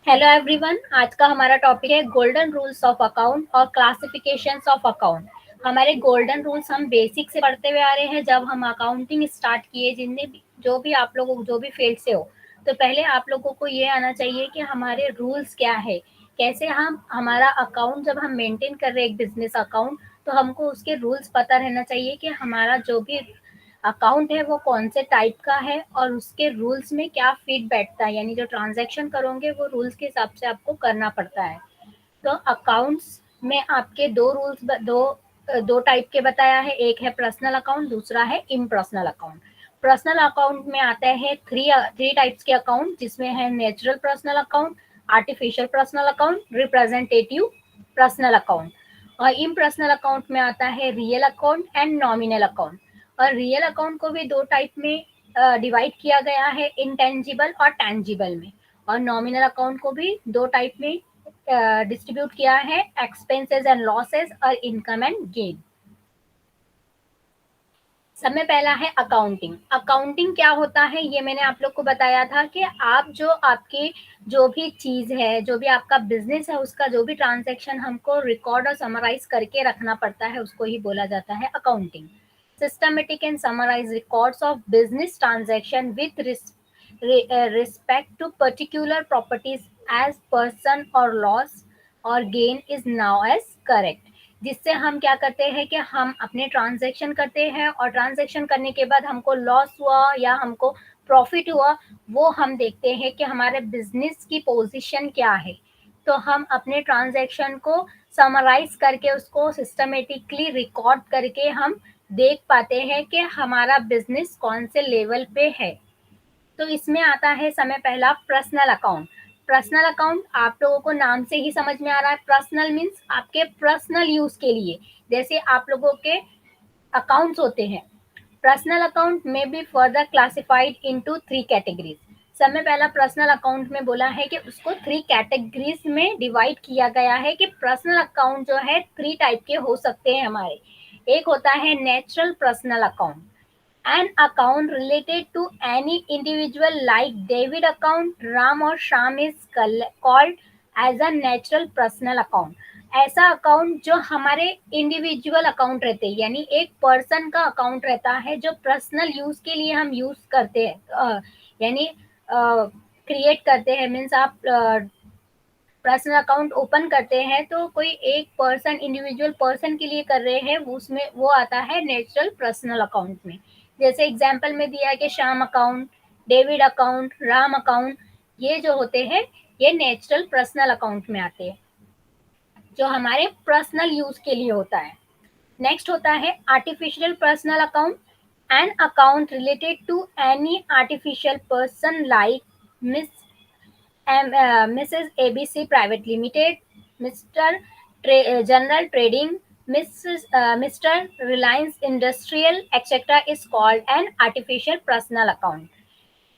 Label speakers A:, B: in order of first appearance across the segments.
A: Hello everyone, आज का हमारा टॉपिक है गोल्डन रूल्स ऑफ अकाउंट और क्लासिफिकेशंस ऑफ अकाउंट। हमारे गोल्डन रूल्स हम बेसिक से पढ़ते हुए आ रहे हैं। जब हम अकाउंटिंग स्टार्ट किए, जिनने भी जो भी आप लोगों जो भी फील्ड से हो, तो पहले आप लोगों को ये आना चाहिए कि हमारे रूल्स क्या है, कैसे हम हमारा अकाउंट जब हम मेंटेन कर रहे हैं एक बिजनेस अकाउंट, तो हमको उसके रूल्स पता रहना चाहिए कि हमारा जो भी अकाउंट है वो कौन से टाइप का है और उसके रूल्स में क्या फिट बैठता है। यानी जो ट्रांजैक्शन करोगे वो रूल्स के हिसाब से आपको करना पड़ता है। तो अकाउंट्स में आपके दो रूल्स दो टाइप के बताया है। एक है पर्सनल अकाउंट, दूसरा है इम्पर्सनल अकाउंट। पर्सनल अकाउंट में आता है थ्री टाइप्स के अकाउंट, जिसमें है natural personal account, artificial personal account, representative personal account. और इम्पर्सनल अकाउंट में आता है real account and nominal account. और रियल अकाउंट को भी दो टाइप में डिवाइड किया गया है, इंटेंजिबल और टेंजिबल में। और नॉमिनल अकाउंट को भी दो टाइप में डिस्ट्रीब्यूट किया है, एक्सपेंसेस एंड लॉसेस और इनकम एंड गेन। सब में पहला है अकाउंटिंग। अकाउंटिंग क्या होता है ये मैंने आप लोग को बताया था कि आप जो आपकी जो भी चीज है, जो भी आपका बिजनेस है, उसका जो भी ट्रांजेक्शन हमको रिकॉर्ड और समराइज करके रखना पड़ता है, उसको ही बोला जाता है accounting. Systematic and summarise records of business transaction with respect to particular properties as person और लॉस और gain is now as correct. जिससे हम क्या करते हैं कि हम अपने ट्रांजैक्शन करते हैं और ट्रांजैक्शन करने के बाद हमको लॉस हुआ या हमको प्रॉफिट हुआ, वो हम देखते हैं कि हमारे बिजनेस की पोजीशन क्या है। तो हम अपने ट्रांजैक्शन को समराइज करके उसको सिस्टमेटिकली रिकॉर्ड करके हम देख पाते हैं कि हमारा बिजनेस कौन से लेवल पे है। तो इसमें आता है समय पहला पर्सनल अकाउंट। पर्सनल अकाउंट आप लोगों को नाम से ही समझ में आ रहा है, पर्सनल मीन्स आपके पर्सनल यूज के लिए। जैसे आप लोगों के अकाउंट्स होते हैं। पर्सनल अकाउंट में be further classified into three categories. सब में पहला पर्सनल अकाउंट में बोला है कि उसको थ्री कैटेगरीज में डिवाइड किया गया है कि पर्सनल अकाउंट जो है थ्री टाइप के हो सकते हैं हमारे। एक होता है natural personal account, an account related to any individual like David account, Ram or Sham is called as a natural personal account। ऐसा अकाउंट जो हमारे इंडिविजुअल अकाउंट रहते हैं, यानी एक पर्सन का अकाउंट रहता है जो पर्सनल यूज के लिए हम यूज करते हैं, यानी क्रिएट करते हैं। मीन्स आप पर्सनल अकाउंट ओपन करते हैं तो कोई एक पर्सन, इंडिविजुअल पर्सन के लिए कर रहे हैं, उसमें वो आता है नेचुरल पर्सनल अकाउंट में। जैसे एग्जांपल में दिया है कि Shyam account, David account, Ram account, ये जो होते हैं ये नेचुरल पर्सनल अकाउंट में आते हैं, जो हमारे पर्सनल यूज के लिए होता है। नेक्स्ट होता है artificial personal account, an account related to any artificial person like miss Mrs. ABC Private Limited, Mr. General Trading, Mr. Reliance Industrial, etc. is called an artificial personal account।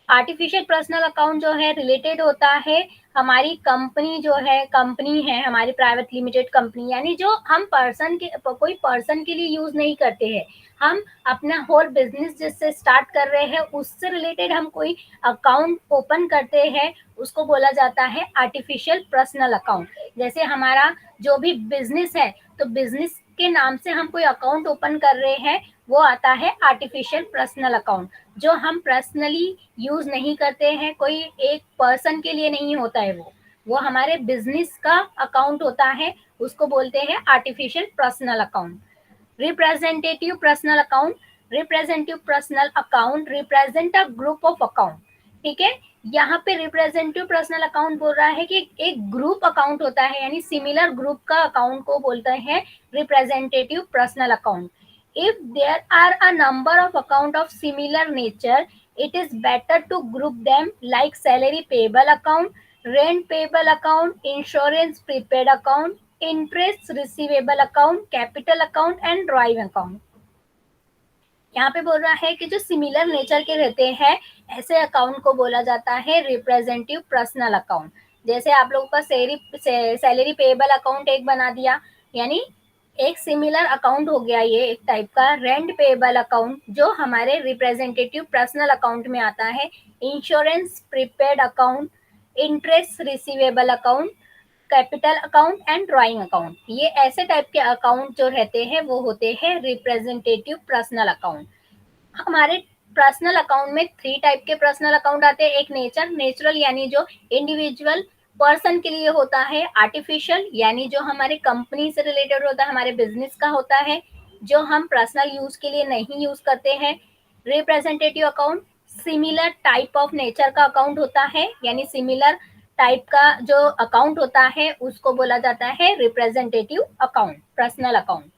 A: Artificial personal account जो है related होता है हमारी company, जो है company है हमारी private limited company, यानी जो हम पर्सन के कोई पर्सन के लिए यूज नहीं करते हैं, हम अपना होल बिजनेस जिससे स्टार्ट कर रहे हैं उससे रिलेटेड हम कोई अकाउंट ओपन करते हैं, उसको बोला जाता है आर्टिफिशियल पर्सनल अकाउंट। जैसे हमारा जो भी बिजनेस है, तो बिजनेस के नाम से हम कोई अकाउंट ओपन कर रहे हैं, वो आता है आर्टिफिशियल पर्सनल अकाउंट। जो हम पर्सनली यूज नहीं करते हैं, कोई एक पर्सन के लिए नहीं होता है, वो हमारे बिजनेस का अकाउंट होता है, उसको बोलते हैं artificial personal account. Representative personal account, representative personal account represent a group of account. ठीक है, यहाँ पे रिप्रेजेंटेटिव पर्सनल अकाउंट बोल रहा है कि एक ग्रुप अकाउंट होता है, यानी सिमिलर ग्रुप का अकाउंट को बोलते हैं representative personal account. If there are a number of account of similar nature, it is better to group them like salary payable account, rent payable account, insurance prepaid account, interest receivable account, capital account and drawing account। यहाँ पे बोल रहा है कि जो similar nature के रहते हैं, ऐसे अकाउंट को बोला जाता है रिप्रेजेंटेटिव पर्सनल अकाउंट। जैसे आप लोगों का सैलरी पेएबल अकाउंट एक बना दिया, यानी एक सिमिलर अकाउंट हो गया ये एक टाइप का। रेंट पेएबल अकाउंट जो हमारे रिप्रेजेंटेटिव पर्सनल अकाउंट में आता है। Insurance prepaid account, interest receivable account, capital account and drawing account. ये ऐसे टाइप के अकाउंट जो रहते हैं वो होते हैं रिप्रेजेंटेटिव पर्सनल अकाउंट। हमारे पर्सनल अकाउंट में 3 टाइप के पर्सनल अकाउंट आते हैं। एक नेचुरल यानी जो इंडिविजुअल पर्सन के लिए होता है। आर्टिफिशियल यानी जो हमारे कंपनी से रिलेटेड होता है, हमारे बिजनेस का होता है, जो हम पर्सनल यूज के लिए नहीं यूज करते हैं। Representative account similar type of nature का अकाउंट होता है, यानी सिमिलर टाइप का जो अकाउंट होता है उसको बोला जाता है रिप्रेजेंटेटिव अकाउंट, पर्सनल अकाउंट।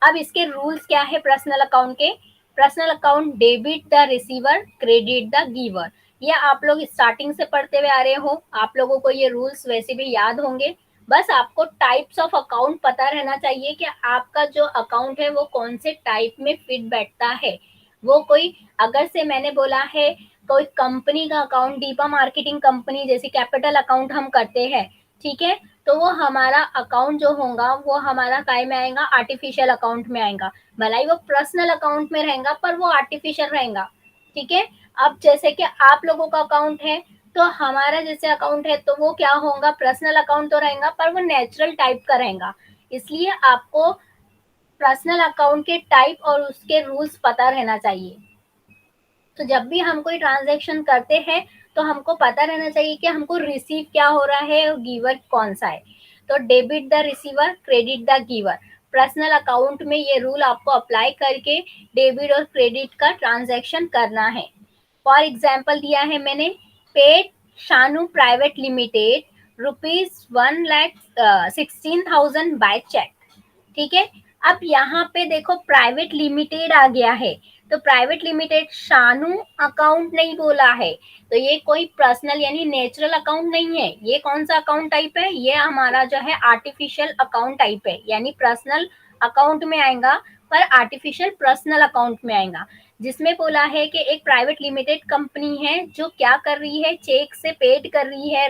A: अब इसके रूल्स क्या है पर्सनल अकाउंट के? Personal account debit the receiver, credit the giver. ये आप लोग स्टार्टिंग से पढ़ते हुए आ रहे हो, आप लोगों को ये रूल्स वैसे भी याद होंगे। बस आपको टाइप्स ऑफ अकाउंट पता रहना चाहिए कि आपका जो अकाउंट है वो कौन से टाइप में फिट बैठता है। वो कोई, अगर से मैंने बोला है कोई कंपनी का अकाउंट, दीपा मार्केटिंग कंपनी जैसे कैपिटल अकाउंट हम करते हैं, ठीक है, तो वो हमारा अकाउंट जो होगा वो हमारा काय में आएगा, आर्टिफिशियल अकाउंट में आएगा। भला ही वो पर्सनल अकाउंट में रहेगा पर वो आर्टिफिशियल रहेगा, ठीक है। अब जैसे कि आप लोगों का अकाउंट है तो हमारा जैसे अकाउंट है तो वो क्या होगा, पर्सनल अकाउंट तो रहेगा पर वो नेचुरल टाइप का रहेगा। इसलिए आपको पर्सनल अकाउंट के टाइप और उसके रूल्स पता रहना चाहिए। तो जब भी हम कोई ट्रांजेक्शन करते हैं तो हमको पता रहना चाहिए कि हमको रिसीव क्या हो रहा है और गिवर कौन सा है। तो debit the receiver, credit the giver. Personal account में ये रूल आपको अप्लाई करके डेबिट और क्रेडिट का ट्रांजैक्शन करना है। फॉर एग्जाम्पल दिया है मैंने, paid Shanu private limited ₹1,16,000 by cheque, ठीक है। अब यहाँ पे देखो प्राइवेट लिमिटेड आ गया है, तो प्राइवेट लिमिटेड शानू अकाउंट नहीं बोला है, तो ये कोई पर्सनल यानी नेचुरल अकाउंट नहीं है। ये कौन सा अकाउंट टाइप है? ये हमारा जो है आर्टिफिशियल अकाउंट टाइप है, यानी पर्सनल अकाउंट में आएगा पर आर्टिफिशियल पर्सनल अकाउंट में आएगा। जिसमें बोला है कि एक प्राइवेट लिमिटेड कंपनी है जो क्या कर रही है, चेक से पेड कर रही है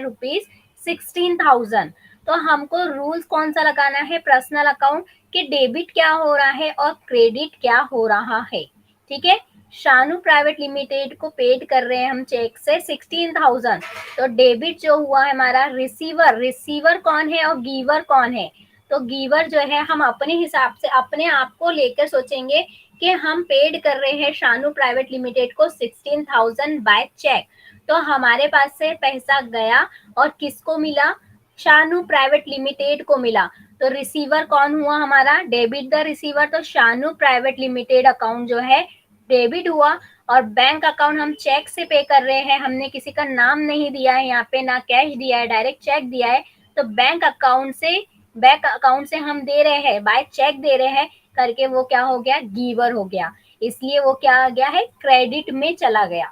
A: ₹16,000। तो हमको रूल्स कौन सा लगाना है पर्सनल अकाउंट कि डेबिट क्या हो रहा है और क्रेडिट क्या हो रहा है, ठीक है। शानू प्राइवेट लिमिटेड को पेड कर रहे हैं हम चेक से 16,000, तो डेबिट जो हुआ है हमारा रिसीवर, रिसीवर कौन है और गिवर कौन है? तो गिवर जो है हम अपने हिसाब से अपने आप को लेकर सोचेंगे कि हम पेड कर रहे हैं शानू प्राइवेट लिमिटेड को 16,000 बाय चेक। तो हमारे पास से पैसा गया और किसको मिला? शानू प्राइवेट लिमिटेड को मिला। तो रिसीवर कौन हुआ हमारा? डेबिट द रिसीवर, तो शानू प्राइवेट लिमिटेड अकाउंट जो है डेबिट हुआ। और बैंक अकाउंट हम चेक से पे कर रहे हैं, हमने किसी का नाम नहीं दिया है यहाँ पे, ना कैश दिया है, डायरेक्ट चेक दिया है। तो बैंक अकाउंट से हम दे रहे हैं, बाय चेक दे रहे हैं करके, वो क्या हो गया? गिवर हो गया। इसलिए वो क्या आ गया है? क्रेडिट में चला गया।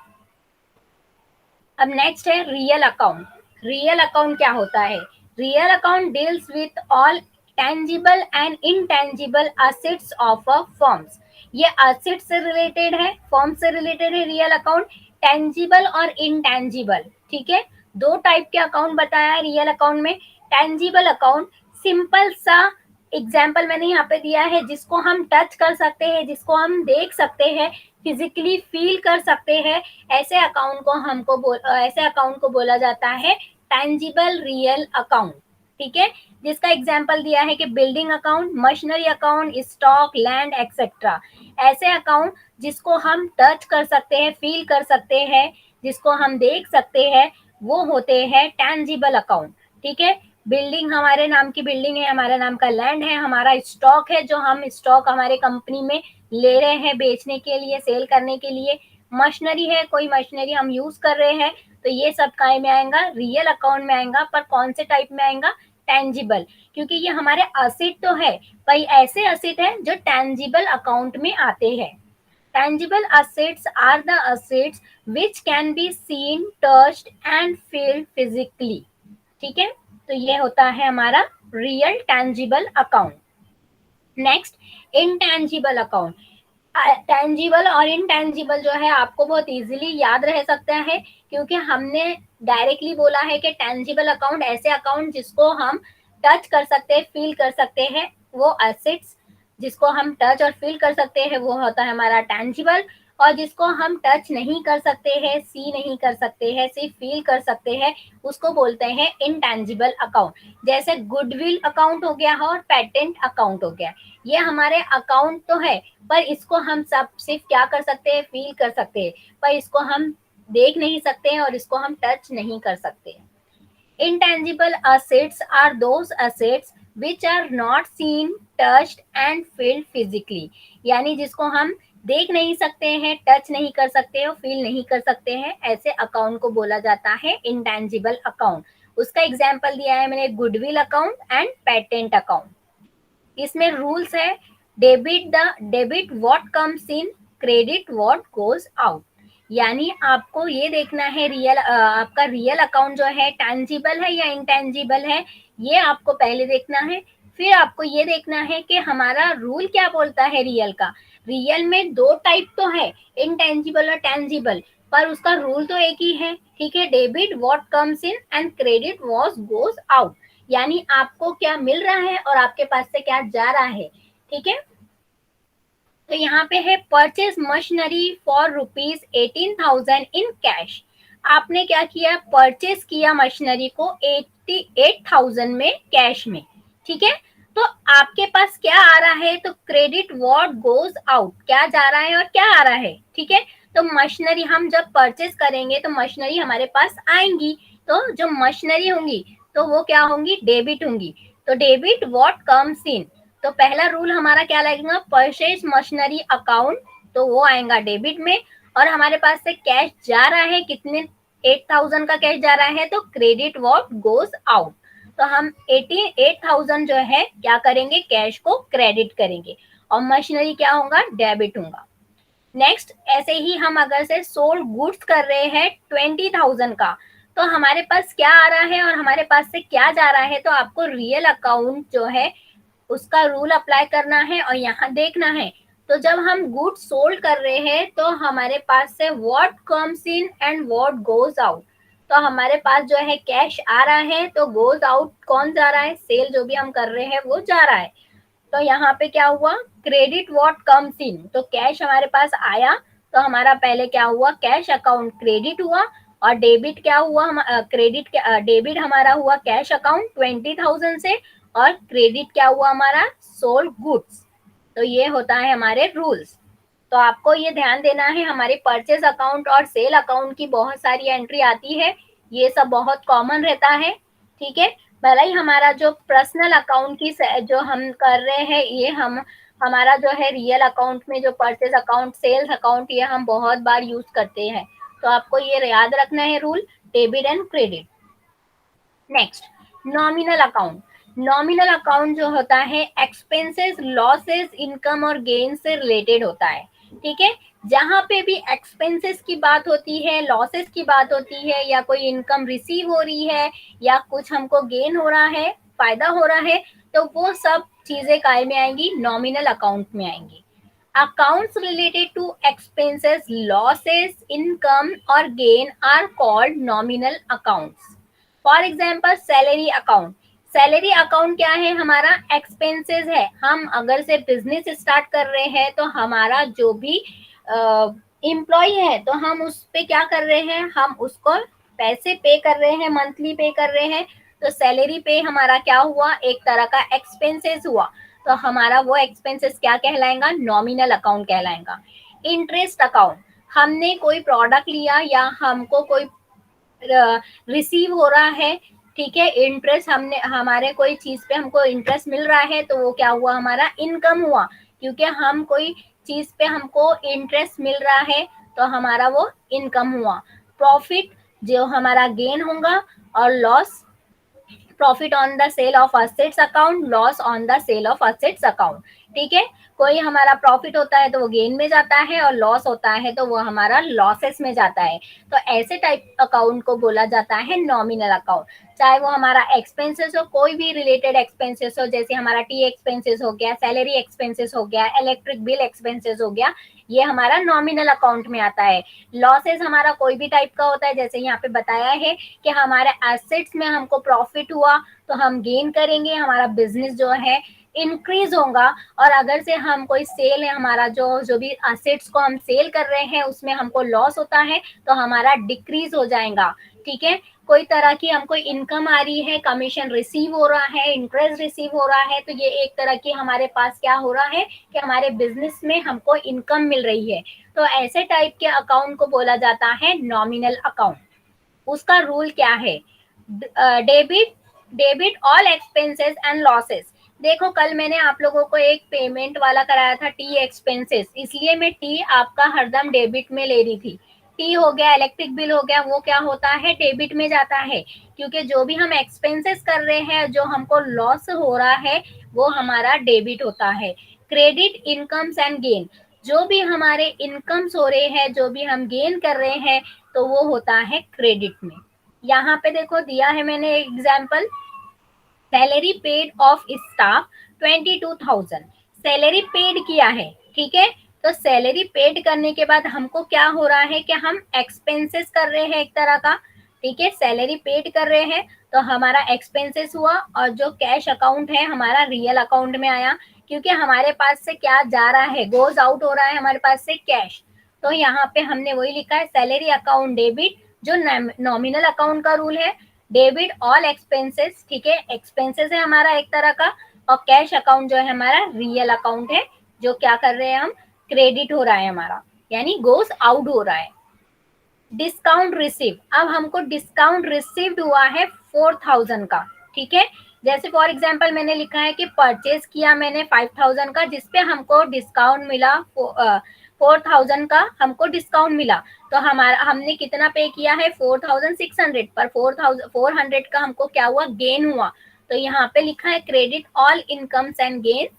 A: अब नेक्स्ट है रियल अकाउंट। रियल अकाउंट क्या होता है? Real account deals with all tangible and intangible assets of a firms. ये असेट से रिलेटेड है, फर्म से रिलेटेड है रियल अकाउंट, टेंजिबल और इनटेंजिबल, ठीक है। दो टाइप के अकाउंट बताया है रियल अकाउंट में। टेंजिबल अकाउंट सिंपल सा एग्जाम्पल मैंने यहाँ पे दिया है, जिसको हम टच कर सकते हैं, जिसको हम देख सकते हैं, फिजिकली फील कर सकते हैं, ऐसे अकाउंट को बोला जाता है टेंजिबल रियल अकाउंट, ठीक है। जिसका एग्जाम्पल दिया है कि building account, machinery account, stock, land etcetera. ऐसे अकाउंट जिसको हम टच कर सकते हैं, फील कर सकते हैं, जिसको हम देख सकते हैं, वो होते हैं टेंजिबल अकाउंट, ठीक है। बिल्डिंग हमारे नाम की बिल्डिंग है, हमारे नाम का लैंड है, हमारा स्टॉक है जो हम स्टॉक हमारे कंपनी में ले रहे हैं बेचने के लिए, सेल करने के लिए। मशीनरी है, कोई मशीनरी हम यूज कर रहे हैं, तो ये सब काय में आएगा? रियल अकाउंट में आएगा। पर कौन से टाइप में आएगा? टेंजिबल, क्योंकि ये हमारे असेट तो है, पर ऐसे असेट है जो टेंजिबल अकाउंट में आते हैं। Tangible assets are the assets which can be seen, touched and felt physically, ठीक है। तो ये होता है हमारा real tangible account. Next, intangible account. Tangible और इनटेंजिबल जो है आपको बहुत इजीली याद रह सकता है, क्योंकि हमने डायरेक्टली बोला है कि टेंजिबल अकाउंट ऐसे अकाउंट जिसको हम टच कर सकते हैं, फील कर सकते हैं, वो एसेट्स जिसको हम टच और फील कर सकते हैं वो होता है हमारा टेंजिबल। और जिसको हम टच नहीं कर सकते हैं, सी नहीं कर सकते हैं, सिर्फ फील कर सकते हैं, उसको बोलते हैं इंटेंजिबल अकाउंट। जैसे गुडविल अकाउंट हो गया और पेटेंट अकाउंट हो गया, ये हमारे अकाउंट तो है, पर इसको हम सब सिर्फ क्या कर सकते हैं, फील कर सकते हैं, पर इसको हम देख नहीं सकते हैं और इसको हम टच नहीं कर सकते। Intangible assets are those assets which are not seen, touched and felt physically। यानी जिसको हम देख नहीं सकते हैं, टच नहीं कर सकते और फील नहीं कर सकते हैं, ऐसे अकाउंट को बोला जाता है इंटेंजिबल अकाउंट। उसका एग्जाम्पल दिया है मैंने, goodwill account and patent account. इसमें रूल्स है, debit what comes in, credit what goes out. यानी आपको ये देखना है आपका रियल अकाउंट जो है टेंजिबल है या इंटेंजिबल है, ये आपको पहले देखना है। फिर आपको ये देखना है कि हमारा रूल क्या बोलता है रियल का। रियल में दो टाइप तो है, इंटेंजिबल और टेंजिबल, पर उसका रूल तो एक ही है, ठीक है, debit what comes in and credit what goes out. यानी आपको क्या मिल रहा है और आपके पास से क्या जा रहा है, ठीक है। तो यहाँ पे है purchase machinery for ₹18,000 in cash. आपने क्या किया, परचेज किया मशीनरी को 88,000 में कैश में, ठीक है। तो आपके पास क्या आ रहा है, तो क्रेडिट व्हाट गोज आउट, क्या जा रहा है और क्या आ रहा है, ठीक है। तो मशीनरी हम जब परचेज करेंगे तो मशीनरी हमारे पास आएंगी, तो जो मशीनरी होंगी तो वो क्या होंगी, डेबिट होंगी। तो डेबिट व्हाट कम्स इन, तो पहला रूल हमारा क्या लगेगा, परचेज मशीनरी अकाउंट, तो वो आएगा डेबिट में। और हमारे पास से कैश जा रहा है कितने, 8,000 का कैश जा रहा है, तो क्रेडिट व्हाट गोज आउट। तो हम 88,000 जो है क्या करेंगे, कैश को क्रेडिट करेंगे और मशीनरी क्या होगा, डेबिट होगा। नेक्स्ट, ऐसे ही हम अगर से सोल्ड गुड्स कर रहे हैं 20,000 का, तो हमारे पास क्या आ रहा है और हमारे पास से क्या जा रहा है, तो आपको रियल अकाउंट जो है उसका रूल अप्लाई करना है और यहाँ देखना है। तो जब हम गुड सोल्ड कर रहे हैं तो हमारे पास से what comes in and what goes out, तो हमारे पास जो है कैश आ रहा है, तो गोज आउट कौन जा रहा है, सेल जो भी हम कर रहे हैं वो जा रहा है। तो यहाँ पे क्या हुआ, क्रेडिट व्हाट कम्स इन, तो कैश हमारे पास आया, तो हमारा पहले क्या हुआ, कैश अकाउंट क्रेडिट हुआ, और डेबिट क्या हुआ, हम क्रेडिट डेबिट हमारा हुआ कैश अकाउंट 20,000 से, और क्रेडिट क्या हुआ हमारा, सोल्ड गुड्स। तो ये होता है हमारे रूल्स। तो आपको ये ध्यान देना है, हमारे परचेज अकाउंट और सेल अकाउंट की बहुत सारी एंट्री आती है, ये सब बहुत कॉमन रहता है, ठीक है। भले ही हमारा जो पर्सनल अकाउंट की जो हम कर रहे हैं, ये हम हमारा जो है रियल अकाउंट में जो परचेज अकाउंट, सेल्स अकाउंट, ये हम बहुत बार यूज करते हैं। तो आपको ये याद रखना है rule, debit and credit. Next, nominal account. Nominal account जो होता है एक्सपेंसेस, लॉसेस, इनकम और गेन से रिलेटेड होता है, ठीक है। जहां पे भी एक्सपेंसेस की बात होती है, लॉसेस की बात होती है, या कोई इनकम रिसीव हो रही है, या कुछ हमको गेन हो रहा है, फायदा हो रहा है, तो वो सब चीजें काय में आएंगी, नॉमिनल अकाउंट में आएंगी। Accounts related to expenses, losses, income or gain are called nominal accounts. For example salary account. Salary account क्या है, हमारा एक्सपेंसेस है। हम अगर से बिजनेस स्टार्ट कर रहे हैं तो हमारा जो भी एम्प्लॉय है, तो हम उस पे क्या कर रहे हैं, हम उसको पैसे पे कर रहे हैं, मंथली पे कर रहे हैं। तो सैलरी पे हमारा क्या हुआ, एक तरह का एक्सपेंसेस हुआ, तो हमारा वो एक्सपेंसेस क्या कहलाएगा, नॉमिनल अकाउंट कहलाएगा। इंटरेस्ट अकाउंट, हमने कोई प्रोडक्ट लिया या हमको कोई रिसीव हो रहा है, ठीक है, इंटरेस्ट, हमने हमारे कोई चीज पे हमको इंटरेस्ट मिल रहा है, तो वो क्या हुआ, हमारा इनकम हुआ, क्योंकि हम कोई चीज पे हमको इंटरेस्ट मिल रहा है, तो हमारा वो इनकम हुआ। प्रॉफिट जो हमारा गेन होगा, और loss, profit on the sale of assets account, loss on the sale of assets account, ठीक है। कोई हमारा प्रॉफिट होता है तो वो गेन में जाता है, और लॉस होता है तो वो हमारा लॉसेस में जाता है। तो ऐसे टाइप अकाउंट को बोला जाता है नॉमिनल अकाउंट। चाहे वो हमारा एक्सपेंसेस हो, कोई भी रिलेटेड एक्सपेंसेस हो, जैसे हमारा टी एक्सपेंसेस हो गया, सैलरी एक्सपेंसेस हो गया, इलेक्ट्रिक बिल एक्सपेंसेस हो गया, ये हमारा नॉमिनल अकाउंट में आता है। लॉसेस हमारा कोई भी टाइप का होता है, जैसे यहाँ पे बताया है कि हमारे एसेट्स में हमको प्रॉफिट हुआ तो हम गेन करेंगे, हमारा बिजनेस जो है इंक्रीज होगा, और अगर से हम कोई सेल है, हमारा जो जो भी असेट्स को हम सेल कर रहे हैं उसमें हमको लॉस होता है तो हमारा डिक्रीज हो जाएगा। ठीक है, कोई तरह की हमको इनकम आ रही है, कमीशन रिसीव हो रहा है, इंटरेस्ट रिसीव हो रहा है, तो ये एक तरह की हमारे पास क्या हो रहा है कि हमारे बिजनेस में हमको इनकम मिल रही है। तो ऐसे टाइप के अकाउंट को बोला जाता है नॉमिनल अकाउंट। उसका रूल क्या है? Debit debit all expenses and losses. देखो कल मैंने आप लोगों को एक पेमेंट वाला कराया था, टी एक्सपेंसेस, इसलिए मैं टी आपका हरदम डेबिट में ले रही थी। टी हो गया, इलेक्ट्रिक बिल हो गया, वो क्या होता है, डेबिट में जाता है, क्योंकि जो भी हम एक्सपेंसेस कर रहे हैं, जो हमको लॉस हो रहा है, वो हमारा डेबिट होता है। क्रेडिट इनकम्स एंड गेन, जो भी हमारे इनकम्स हो रहे हैं, जो भी हम गेन कर रहे हैं, तो वो होता है क्रेडिट में। यहाँ पे देखो दिया है मैंने example, salary paid of staff 22,000, salary paid किया है। ठीक है, तो सैलरी पेड करने के बाद हमको क्या हो रहा है कि हम एक्सपेंसेस कर रहे हैं एक तरह का। ठीक है, सैलरी पेड कर रहे हैं तो हमारा एक्सपेंसेस हुआ, और जो कैश अकाउंट है हमारा रियल अकाउंट में आया, क्योंकि हमारे पास से क्या जा रहा है, गोज आउट हो रहा है हमारे पास से कैश। तो यहाँ पे हमने वही लिखा है, सैलरी अकाउंट डेबिट, जो नॉमिनल अकाउंट का रूल है, डेबिट ऑल एक्सपेंसेस। ठीक है, एक्सपेंसेस है हमारा एक तरह का, और कैश अकाउंट जो है हमारा रियल अकाउंट है, जो क्या कर रहे हैं हम, क्रेडिट हो रहा है हमारा, यानी गोस आउट हो रहा है। डिस्काउंट रिसीव, अब हमको डिस्काउंट रिसीव्ड हुआ है 4,000 का। ठीक है, जैसे फॉर एग्जांपल मैंने लिखा है कि परचेज किया मैंने 5,000 का, जिसपे हमको डिस्काउंट मिला 4,000 का, हमको डिस्काउंट मिला, तो हमारा हमने कितना पे किया है, 4,600 पर, 400 का हमको क्या हुआ, गेन हुआ। तो यहाँ पे लिखा है credit all incomes and gains.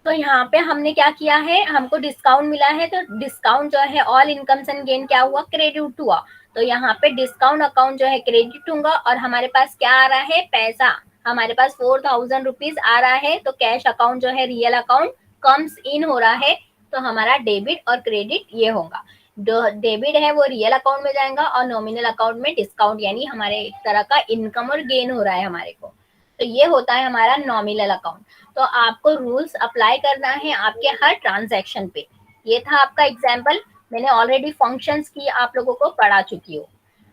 A: तो यहाँ पे हमने क्या किया है, हमको डिस्काउंट मिला है, तो डिस्काउंट जो है ऑल इनकम्स एंड गेन क्या हुआ, क्रेडिट हुआ। तो यहाँ पे डिस्काउंट अकाउंट जो है क्रेडिट होगा, और हमारे पास क्या आ रहा है, पैसा, हमारे पास 4,000 रुपीज आ रहा है, तो कैश अकाउंट जो है रियल अकाउंट कम्स इन हो रहा है, तो हमारा डेबिट और क्रेडिट ये होगा। डेबिट है वो रियल अकाउंट में जाएगा, और नॉमिनल अकाउंट में डिस्काउंट, यानी हमारे एक तरह का इनकम और गेन हो रहा है हमारे को। तो ये होता है हमारा नॉमिनल अकाउंट। तो आपको रूल्स अप्लाई करना है आपके हर ट्रांजैक्शन पे। ये था आपका एग्जाम्पल, मैंने ऑलरेडी फंक्शंस की आप लोगों को पढ़ा चुकी हूँ।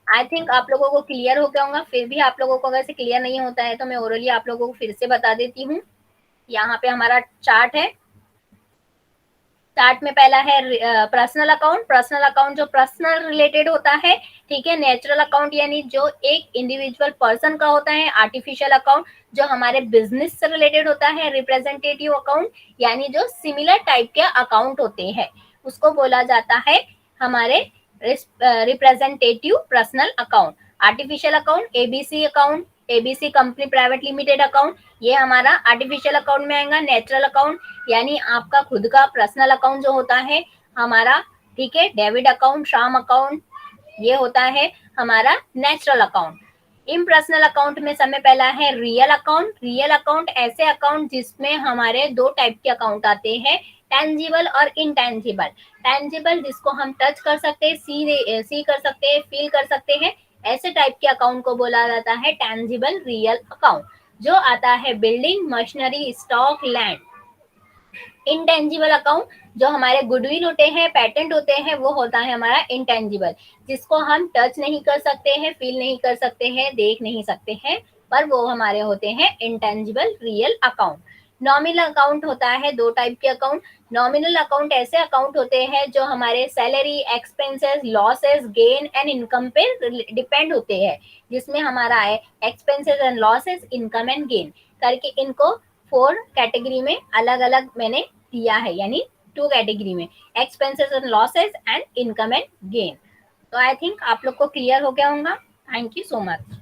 A: आई थिंक आप लोगों को क्लियर हो गया होगा, फिर भी आप लोगों को अगर से क्लियर नहीं होता है तो मैं ओरली आप लोगों को फिर से बता देती हूँ। यहाँ पे हमारा चार्ट है, चार्ट में पहला है पर्सनल अकाउंट। पर्सनल अकाउंट जो पर्सनल रिलेटेड होता है। ठीक है, नेचुरल अकाउंट यानी जो एक इंडिविजुअल पर्सन का होता है। आर्टिफिशियल अकाउंट जो हमारे बिजनेस से रिलेटेड होता है। रिप्रेजेंटेटिव अकाउंट यानी जो सिमिलर टाइप के अकाउंट होते हैं, उसको बोला जाता है हमारे representative personal account. Artificial account ABC account, ABC company private limited account, ये हमारा आर्टिफिशियल अकाउंट में आएगा। नेचुरल अकाउंट यानी आपका खुद का पर्सनल अकाउंट जो होता है हमारा। ठीक है, डेबिट अकाउंट, शाम अकाउंट, ये होता है हमारा नेचुरल अकाउंट। इम्पर्सनल अकाउंट में समय पहला है रियल अकाउंट। रियल अकाउंट ऐसे अकाउंट जिसमें हमारे दो टाइप के अकाउंट आते हैं, टेंजिबल और इनटेंजिबल। टेंजिबल जिसको हम टच कर सकते हैं, सी कर सकते हैं, फील कर सकते हैं, ऐसे टाइप के अकाउंट को बोला जाता है टेंजिबल रियल अकाउंट। जो आता है building, machinery, stock, land. Intangible account जो हमारे गुडविल होते हैं, पेटेंट होते हैं, वो होता है हमारा इंटेंजिबल, जिसको हम टच नहीं कर सकते हैं, फील नहीं कर सकते हैं, देख नहीं सकते हैं, पर वो हमारे होते हैं intangible real account. Nominal account होता है दो टाइप के अकाउंट। नॉमिनल अकाउंट ऐसे अकाउंट होते हैं जो हमारे salary, expenses, losses, gain and income पे डिपेंड होते हैं, जिसमें हमारा है expenses and losses, income and gain करके। इनको 4 कैटेगरी में अलग अलग मैंने दिया है, यानी 2 कैटेगरी में, expenses and losses and income and gain. तो आई थिंक आप लोग को क्लियर हो गया होगा। Thank you so much.